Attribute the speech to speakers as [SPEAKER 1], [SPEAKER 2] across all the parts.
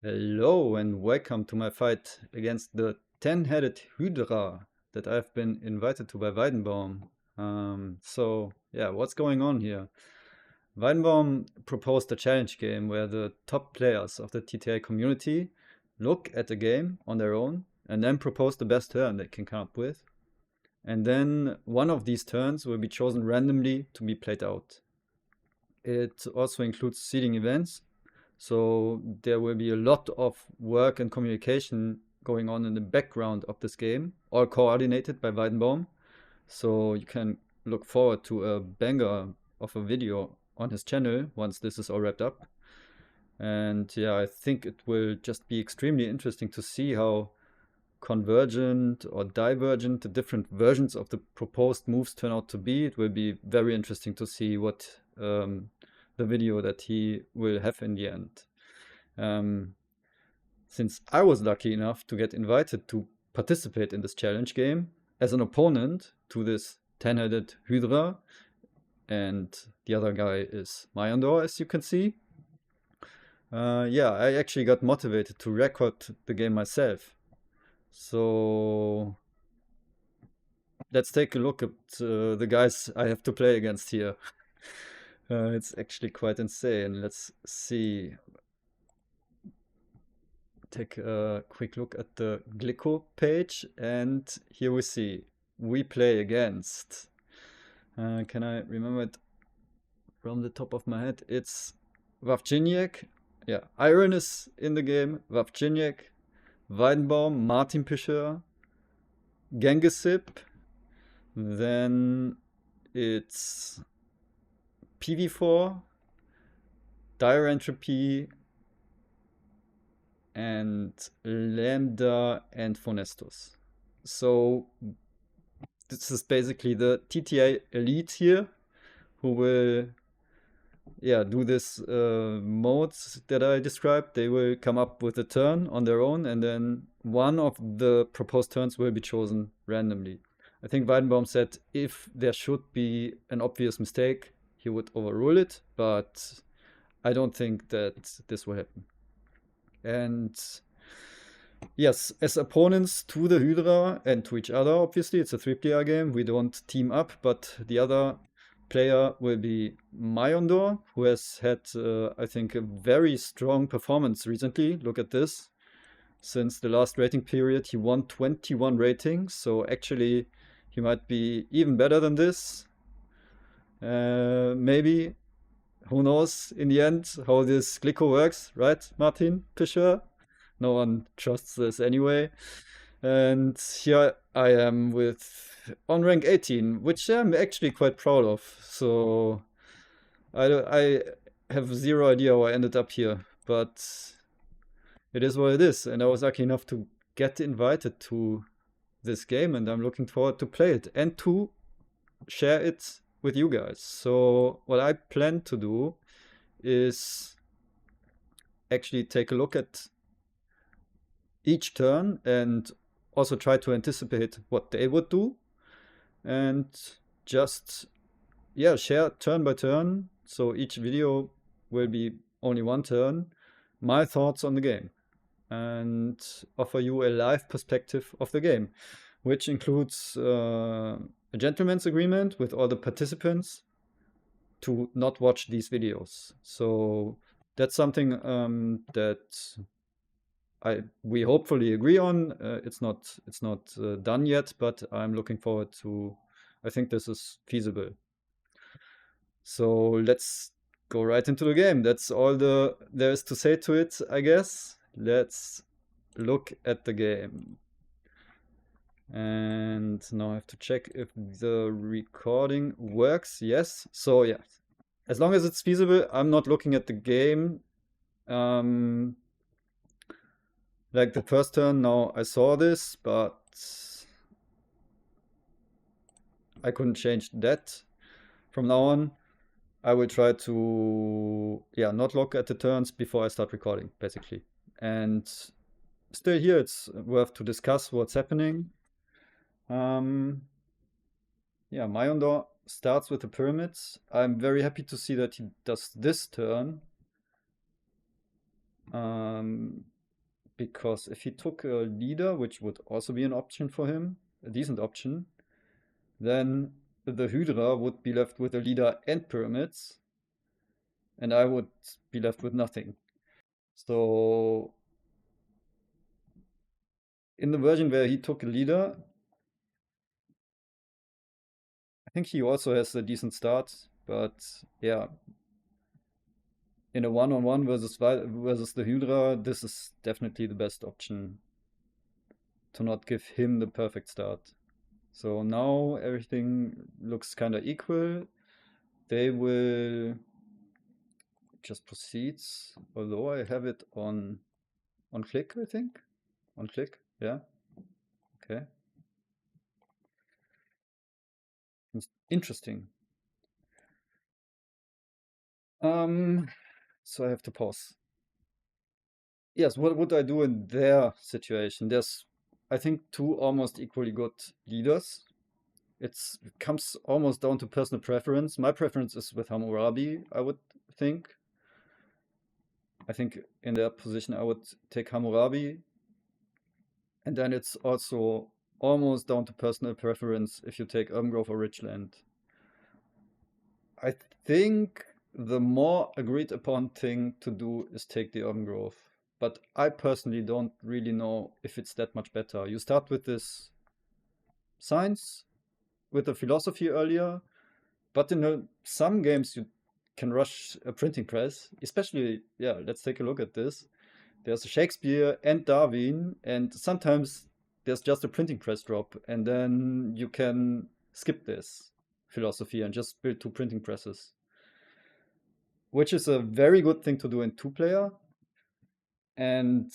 [SPEAKER 1] Hello and welcome to my fight against the 10-headed Hydra that I've been invited to by Weidenbaum. What's going on here? Weidenbaum proposed a challenge game where the top players of the TTI community look at the game on their own and then propose the best turn they can come up with. And then one of these turns will be chosen randomly to be played out. It also includes seeding events. So there will be a lot of work and communication going on in the background of this game, all coordinated by Weidenbaum. So you can look forward to a banger of a video on his channel once this is all wrapped up. And yeah, I think it will just be extremely interesting to see how convergent or divergent the different versions of the proposed moves turn out to be. It will be very interesting to see what the video that he will have in the end. Since I was lucky enough to get invited to participate in this challenge game as an opponent to this 10-headed Hydra, and the other guy is Mayandor, as you can see. I actually got motivated to record the game myself. So let's take a look at the guys I have to play against here. It's actually quite insane. Let's see. Take a quick look at the Glico page, and here we see we play against. Can I remember it from the top of my head? It's Wawczyniec. Yeah, Iron is in the game. Wawczyniec, Weidenbaum, Martin Pischer, Gengisip. Then it's PV4, Dire Entropy, and Lambda and Phonestus. So this is basically the TTI elite here who will do this modes that I described. They will come up with a turn on their own, and then one of the proposed turns will be chosen randomly. I think Weidenbaum said if there should be an obvious mistake, he would overrule it, but I don't think that this will happen. And yes, as opponents to the Hydra and to each other, obviously, it's a 3-player game. We don't team up, but the other player will be Mayondor, who has had, I think, a very strong performance recently. Look at this. Since the last rating period, he won 21 ratings. So actually, he might be even better than this. Maybe. Who knows in the end how this Glico works, right, Martin Pischer? No one trusts this anyway. And here I am with on rank 18, which I'm actually quite proud of. So I have zero idea how I ended up here, but it is what it is. And I was lucky enough to get invited to this game, and I'm looking forward to play it and to share it with you guys. So what I plan to do is actually take a look at each turn and also try to anticipate what they would do, and just share turn by turn. So each video will be only one turn, my thoughts on the game, and offer you a live perspective of the game, which includes a gentleman's agreement with all the participants to not watch these videos. So that's something that we hopefully agree on. It's not done yet, but I'm looking forward to. I think this is feasible. So let's go right into the game. That's all there is to say to it, I guess. Let's look at the game. And now I have to check if the recording works. Yes. So yeah, as long as it's feasible, I'm not looking at the game. Like the first turn, now I saw this, but I couldn't change that. From now on, I will try to not look at the turns before I start recording, basically. And still here, it's worth to discuss what's happening. Mayondor starts with the pyramids. I'm very happy to see that he does this turn. because if he took a leader, which would also be an option for him, a decent option, then the Hydra would be left with a leader and pyramids, and I would be left with nothing. So in the version where he took a leader, I think he also has a decent start, but yeah, in a one-on-one versus the Hydra, this is definitely the best option to not give him the perfect start. So now everything looks kind of equal. They will just proceed, although I have it on click, I think. On click, yeah. Okay. It's interesting. So I have to pause. Yes, what would I do in their situation? There's, I think, two almost equally good leaders. It comes almost down to personal preference. My preference is with Hammurabi, I would think. I think in their position, I would take Hammurabi. And then it's also almost down to personal preference if you take urban growth or Richland. I think the more agreed upon thing to do is take the urban growth. But I personally don't really know if it's that much better. You start with this science, with the philosophy earlier, but in some games you can rush a printing press. Especially, yeah, let's take a look at this. There's Shakespeare and Darwin, and sometimes there's just a printing press drop, and then you can skip this philosophy and just build two printing presses, which is a very good thing to do in two-player, and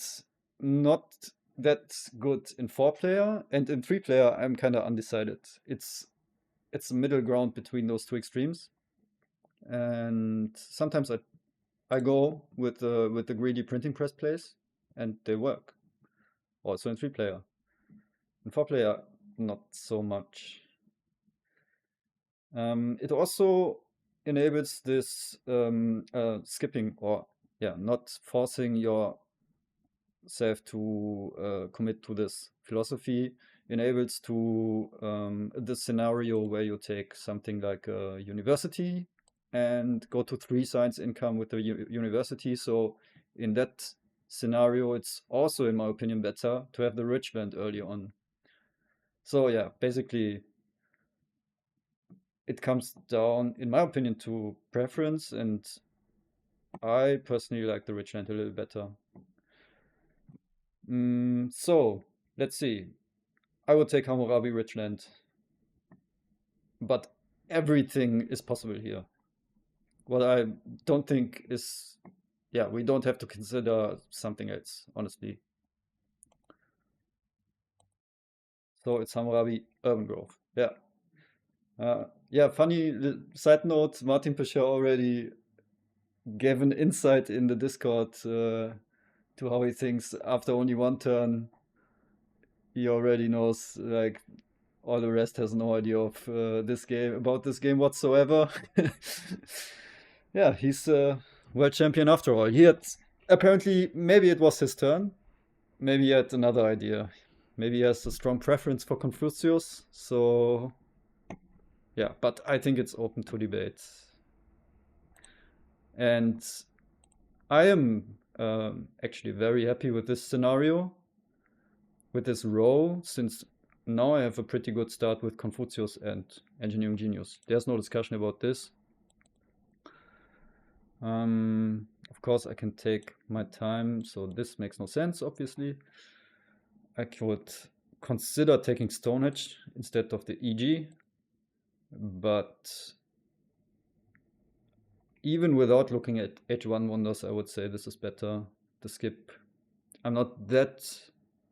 [SPEAKER 1] not that good in four-player. And in three-player, I'm kind of undecided. It's a middle ground between those two extremes, and sometimes I go with the greedy printing press plays, and they work. Also in three-player. In four-player, not so much. It also enables this skipping, or yeah, not forcing yourself to commit to this philosophy. Enables to this scenario where you take something like a university and go to 3 science income with the university. So in that scenario, it's also, in my opinion, better to have the rich band early on. So yeah, basically it comes down, in my opinion, to preference, and I personally like the Richland a little better. So let's see. I would take Hammurabi Richland, but everything is possible here. What I don't think is, yeah, we don't have to consider something else, honestly. So it's Hammurabi Urban Grove. Yeah. Yeah, funny side note, Martin Pescher already gave an insight in the Discord to how he thinks after only one turn. He already knows, like, all the rest has no idea of this game whatsoever. Yeah, he's world champion after all. He had apparently, maybe it was his turn. Maybe he had another idea. Maybe he has a strong preference for Confucius. So yeah, but I think it's open to debate. And I am actually very happy with this scenario, with this row, since now I have a pretty good start with Confucius and Engineering Genius. There's no discussion about this. Of course, I can take my time, so this makes no sense, obviously. I could consider taking Stonehenge instead of the EG, but even without looking at H1 wonders, I would say this is better. The skip. I'm not that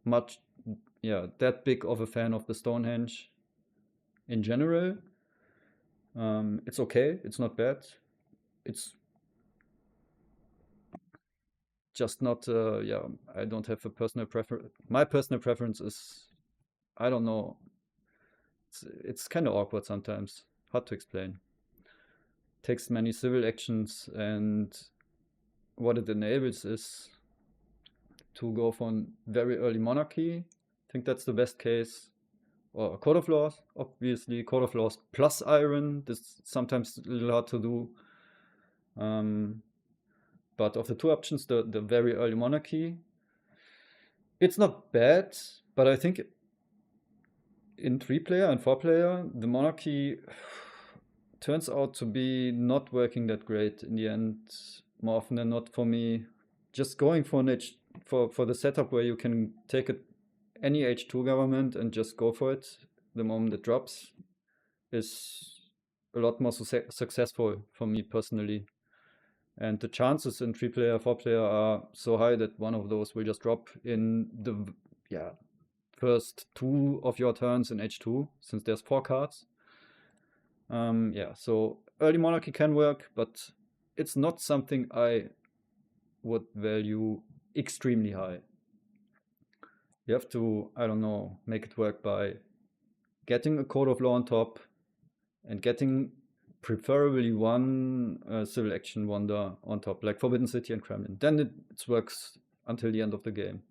[SPEAKER 1] much, yeah, that big of a fan of the Stonehenge in general. It's okay. It's not bad. It's just not, yeah, I don't have a personal preference. My personal preference is, I don't know. It's kind of awkward sometimes. Hard to explain. Takes many civil actions, and what it enables is to go for a very early monarchy. I think that's the best case. Or Court of Laws, obviously. Court of Laws plus Iron. This is sometimes a little hard to do. But of the two options, the very early monarchy, it's not bad, but I think in 3-player and 4-player, the monarchy turns out to be not working that great in the end, more often than not for me. Just going for an for the setup where you can take any H2 government and just go for it the moment it drops is a lot more successful for me personally. And the chances in 3-player, 4-player are so high that one of those will just drop in the first 2 of your turns in H2, since there's 4 cards. So early monarchy can work, but it's not something I would value extremely high. You have to, I don't know, make it work by getting a Code of Law on top and getting preferably one civil action wonder on top, like Forbidden City and Kremlin. Then it works until the end of the game.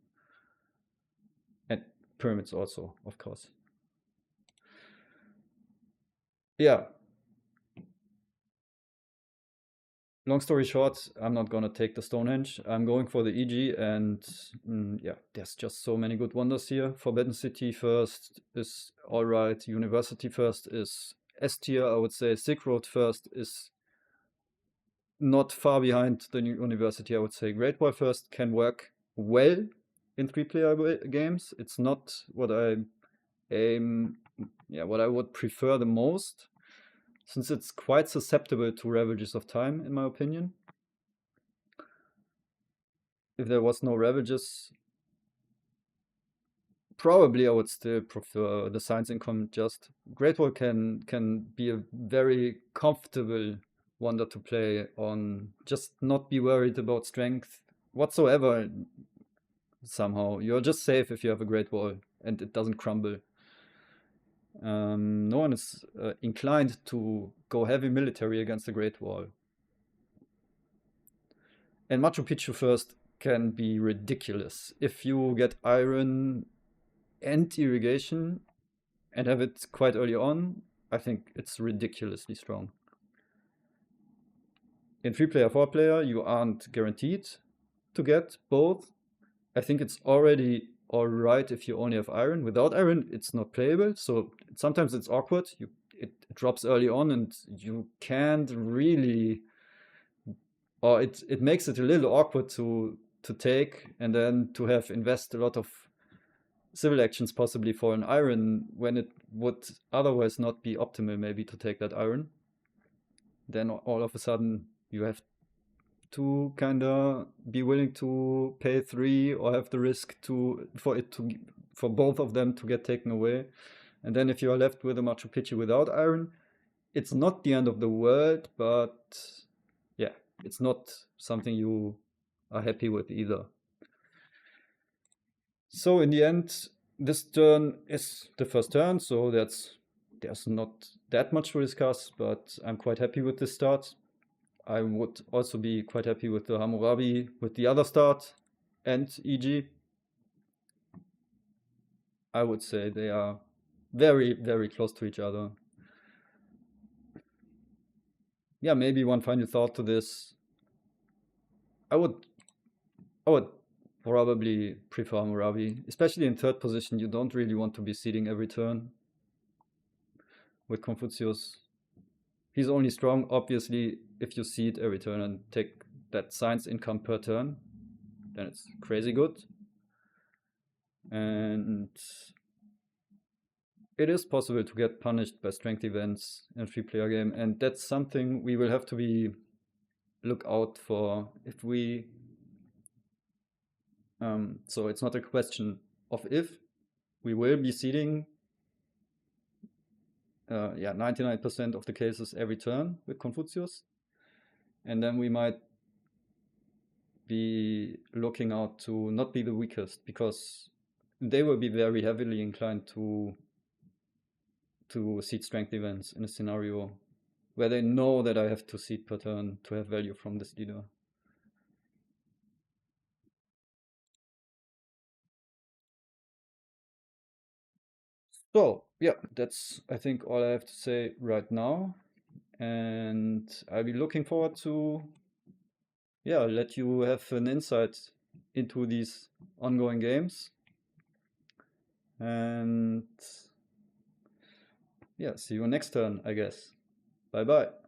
[SPEAKER 1] And pyramids also, of course. Yeah. Long story short, I'm not gonna take the Stonehenge. I'm going for the EG, and there's just so many good wonders here. Forbidden City first is alright. University first is S tier, I would say. Silk Road first is not far behind the new University, I would say. Great Wall first can work well in 3-player games. It's not what I what I would prefer the most, since it's quite susceptible to Ravages of Time, in my opinion. If there was no Ravages, probably I would still prefer the Science Income. Just Great Wall can be a very comfortable wonder to play on. Just not be worried about strength whatsoever. Somehow you're just safe if you have a Great Wall and it doesn't crumble. No one is inclined to go heavy military against the Great Wall. And Machu Picchu first can be ridiculous. If you get iron and irrigation and have it quite early on, I think it's ridiculously strong. In 3-player, 4-player, you aren't guaranteed to get both. I think it's already alright if you only have iron. Without iron, it's not playable, so sometimes it's awkward. It drops early on and you can't really, or it makes it a little awkward to take and then to have invest a lot of civil actions possibly for an iron when it would otherwise not be optimal maybe to take that iron. Then all of a sudden you have to kind of be willing to pay 3 or have the risk for both of them to get taken away. And then if you are left with a Machu Picchu without iron, it's not the end of the world, but yeah, it's not something you are happy with either. So in the end, this turn is the first turn, so there's not that much to discuss, but I'm quite happy with this start. I would also be quite happy with the Hammurabi with the other start and EG. I would say they are very, very close to each other. Yeah, maybe one final thought to this. I would probably prefer Hammurabi, especially in third position. You don't really want to be seeding every turn with Confucius. He's only strong, obviously, if you seed every turn and take that science income per turn, then it's crazy good. And it is possible to get punished by strength events in a 3-player game, and that's something we will have to look out for if we. So it's not a question of if, we will be seeding 99% of the cases every turn with Confucius. And then we might be looking out to not be the weakest, because they will be very heavily inclined to seed strength events in a scenario where they know that I have to seed per turn to have value from this leader. So yeah, that's I think all I have to say right now, and I'll be looking forward to let you have an insight into these ongoing games, and yeah, see you next turn, I guess. Bye bye.